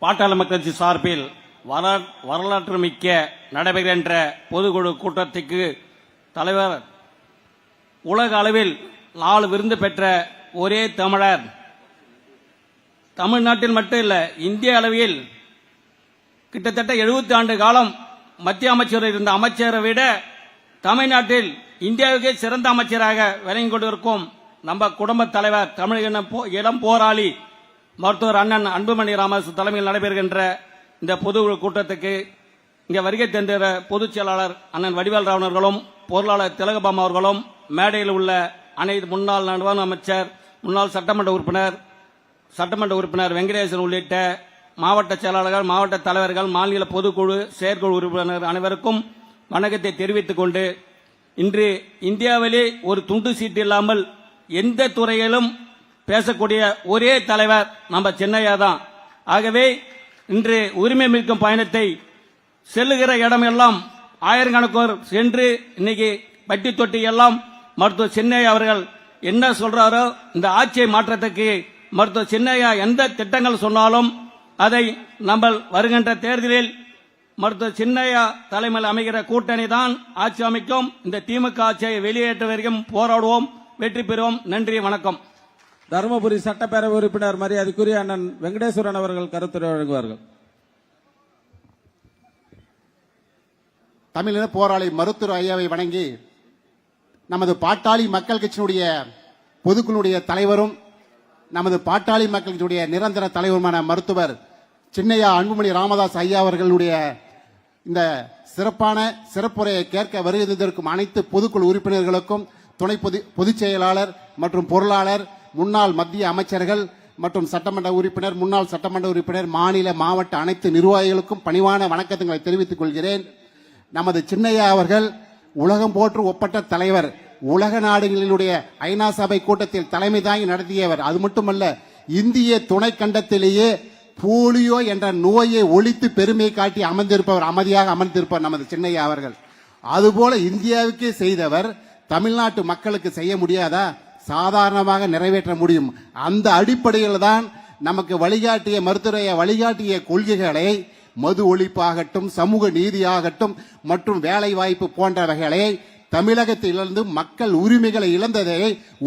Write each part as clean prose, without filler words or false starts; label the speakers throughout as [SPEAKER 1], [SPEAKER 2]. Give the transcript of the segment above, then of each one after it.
[SPEAKER 1] பாட்டாளி மக்கள் கட்சி சார்பில் வரலாற்று மிக்க நடைபெறுகின்ற பொதுக்குழு கூட்டத்திற்கு தலைவர் உலக அளவில் 4 விருது பெற்ற ஒரே தமிழர். தமிழ்நாட்டில் மட்டும் இல்ல, இந்திய அளவில் கிட்டத்தட்ட 70 ஆண்டு காலம் மத்திய அமைச்சர் இருந்த அமைச்சரை விட தமிழ்நாட்டில் இந்தியாவுக்கே சிறந்த அமைச்சராக விளங்கிக் கொண்டிருக்கும் நம்ம குடும்ப தலைவர், தமிழ் இளம் போராளி மருத்துவர் அண்ணன் அன்புமணி ராமதாஸ் தலைமையில் நடைபெறுகின்ற இந்த பொது கூட்டத்துக்கு இங்கே வருகை தந்த பொதுச் செயலாளர் அண்ணன் வடிவேல் ராவன் அவர்களும், பொருளாளர் திலகபாமா அவர்களும், மேடையில் உள்ள அனைத்து முன்னாள் நடுவண் அமைச்சர், முன்னாள் சட்டமன்ற உறுப்பினர் வெங்கடேசன் உள்ளிட்ட மாவட்ட செயலாளர்கள், மாவட்ட தலைவர்கள், மாநில பொதுக்குழு, செயற்குழு உறுப்பினர் அனைவருக்கும் வணக்கத்தை தெரிவித்துக் கொண்டு, இன்று இந்தியாவிலே ஒரு துண்டு சீட்டு இல்லாமல் எந்த துறையிலும் பேசக்கூடிய ஒரே தலைவர் நம்ம சின்னையா தான். ஆகவே இன்று உரிமை மீட்கும் பயணத்தை செல்லுகிற இடமெல்லாம் ஆயிரக்கணக்கோர் சென்று இன்னைக்கு பட்டி தொட்டி எல்லாம் மருத்துவர் சின்னையா அவர்கள் என்ன சொல்றாரோ, இந்த ஆட்சியை மாற்றத்துக்கு மருத்துவர் சின்னையா எந்த திட்டங்கள் சொன்னாலும் அதை நம்ம வருகின்ற தேர்தலில் மருத்துவர் சின்னையா தலைமையில் அமைகிற கூட்டணி தான் ஆட்சி அமைக்கும். இந்த திமுக ஆட்சியை வெளியேற்ற வரைக்கும் போராடுவோம், வெற்றி பெறுவோம். நன்றி, வணக்கம்.
[SPEAKER 2] தருமபுரி சட்டப்பேரவை உறுப்பினர் மரியாதைக்குரிய அண்ணன் வெங்கடேஸ்வரன் அவர்கள் கருத்துரை வழங்குவார்கள்.
[SPEAKER 3] தமிழின போராளி மருத்துவர் ஐயாவை வணங்கி, நமது பாட்டாளி மக்கள் கட்சியினுடைய பொதுக்குழுடைய தலைவரும் நமது பாட்டாளி மக்கள் கட்சியுடைய நிரந்தர தலைவருமான மருத்துவர் சின்னையா அன்புமணி ராமதாஸ் ஐயா அவர்களுடைய இந்த சிறப்பான சிறப்புரையை கேட்க வருகிறதற்கும் அனைத்து பொதுக்குழு உறுப்பினர்களுக்கும், துணை பொதுச் செயலாளர் மற்றும் பொருளாளர், முன்னாள் மத்திய அமைச்சர்கள் மற்றும் சட்டமன்ற உறுப்பினர், முன்னாள் சட்டமன்ற உறுப்பினர், மாநில மாவட்ட அனைத்து நிர்வாகிகளுக்கும் பணிவான வணக்கங்களை தெரிவித்துக் கொள்கிறேன். நமது சின்னையா அவர்கள் உலகம் போற்று ஒப்பற்ற தலைவர். உலக நாடுகளினுடைய ஐநா சபை கூட்டத்தில் தலைமை தாங்கி நடத்தியவர். அது மட்டுமல்ல, இந்திய துணை கண்டத்திலேயே போலியோ என்ற நோயை ஒழித்து பெருமை காட்டி அமர்ந்திருப்பவர், அமைதியாக அமர்ந்திருப்பவர் நமது சின்னையா அவர்கள். அதுபோல இந்தியாவுக்கே செய்தவர் தமிழ்நாட்டு மக்களுக்கு செய்ய முடியாதா? சாதாரணமாக நிறைவேற்ற முடியும். அந்த அடிப்படையில் தான் நமக்கு வழிகாட்டிய மருத்துவரைய வழிகாட்டிய கொள்கைகளை, மது ஒழிப்பாகட்டும், சமூக நீதியாகட்டும் மற்றும் வேலை வாய்ப்பு போன்றவைகளை தமிழகத்திலிருந்து மக்கள் உரிமைகளை இழந்ததை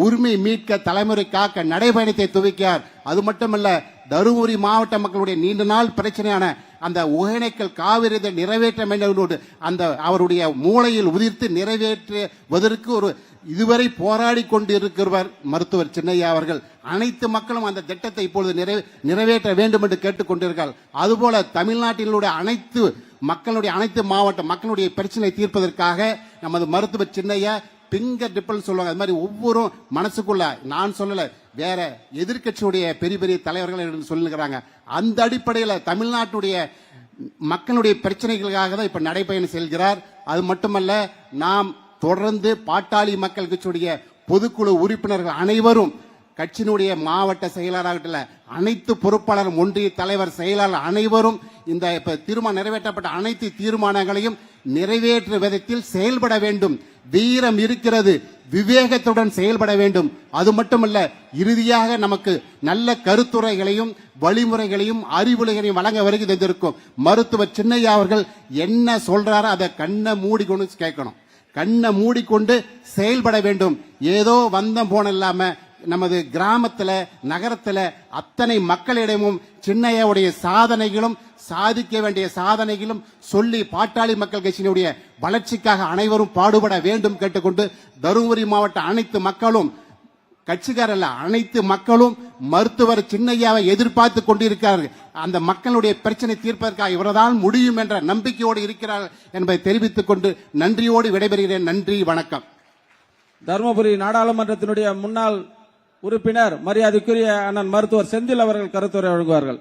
[SPEAKER 3] உரிமை மீட்க தலைமுறை காக்க நடைபயணத்தை துவக்கியார். அது மட்டுமல்ல, தருமபுரி மாவட்ட மக்களுடைய நீண்ட நாள் பிரச்சனையான அந்த ஒகேனக்கல் காவிரி நிறைவேற்ற வேண்டும் அந்த அவருடைய மூளையில் உதிர்த்து நிறைவேற்றுவதற்கு ஒரு இதுவரை போராடி கொண்டிருக்கிறவர் மருத்துவர் சின்னையா அவர்கள். அனைத்து மக்களும் அந்த திட்டத்தை இப்பொழுது நிறைவேற்ற வேண்டும் என்று கேட்டுக் கொண்டிருக்கிறார். அதுபோல தமிழ்நாட்டிலுடைய அனைத்து மாவட்ட மக்களுடைய பிரச்சனை தீர்ப்பதற்காக நமது மருத்துவர் சின்னையா பிங்கர் டிப்பிள் சொல்லுவாங்க. அது மாதிரி ஒவ்வொரு மனசுக்குள்ள, நான் சொல்லல, வேற எதிர்கட்சியுடைய பெரிய பெரிய தலைவர்கள் சொல்லுகிறாங்க. அந்த அடிப்படையில் தமிழ்நாட்டுடைய மக்களுடைய பிரச்சனைகளுக்காக தான் இப்ப நடைபயணம் செல்கிறார். அது மட்டுமல்ல, நாம் தொடர்ந்து பாட்டாளி மக்கள் கட்சியுடைய பொதுக்குழு உறுப்பினர்கள் அனைவரும், கட்சியினுடைய மாவட்ட செயலாளர்கள் அனைத்து பொறுப்பாளர், ஒன்றிய தலைவர், செயலாளர் அனைவரும் இந்த தீர்மானம் நிறைவேற்றப்பட்ட அனைத்து தீர்மானங்களையும் நிறைவேற்ற விதத்தில் செயல்பட வேண்டும். வீரம் இருக்கிறது, விவேகத்துடன் செயல்பட வேண்டும். அது மட்டுமல்ல, இறுதியாக நமக்கு நல்ல கருத்துரைகளையும் வழிமுறைகளையும் அறிவுரைகளையும் வழங்க வருகை தந்திருக்கும் மருத்துவர் சின்னையா அவர்கள் என்ன சொல்றாரோ அதை கண்ணை மூடிக்கொண்டு கேட்கணும், கண்ணை மூடிக்கொண்டு செயல்பட வேண்டும். ஏதோ வந்தம் போன இல்லாம நமது கிராமத்துல, நகரத்துல அத்தனை மக்களிடமும் சின்னையாவுடைய சாதனைகளும், சாதிக்க வேண்டிய சாதனைகளும் சொல்லி பாட்டாளி மக்கள் கட்சியினுடைய வளர்ச்சிக்காக அனைவரும் பாடுபட வேண்டும் கேட்டுக்கொண்டு, தருமபுரி மாவட்ட அனைத்து மக்களும், கட்சிக்காரல்ல அனைத்து மக்களும் மருத்துவர் சின்னையாவை எதிர்பார்த்து கொண்டிருக்கிறார்கள். அந்த மக்களுடைய பிரச்சனை தீர்ப்பதற்காக இவர்தான் முடியும் என்ற நம்பிக்கையோடு இருக்கிறார்கள் என்பதை தெரிவித்துக் கொண்டு நன்றியோடு விடைபெறுகிறேன். நன்றி, வணக்கம்.
[SPEAKER 2] தருமபுரி நாடாளுமன்றத்தினுடைய முன்னாள் உறுப்பினர் மரியாதைக்குரிய அண்ணன் மருத்துவர் செந்தில் அவர்கள் கருத்துரை வழங்குவார்கள்.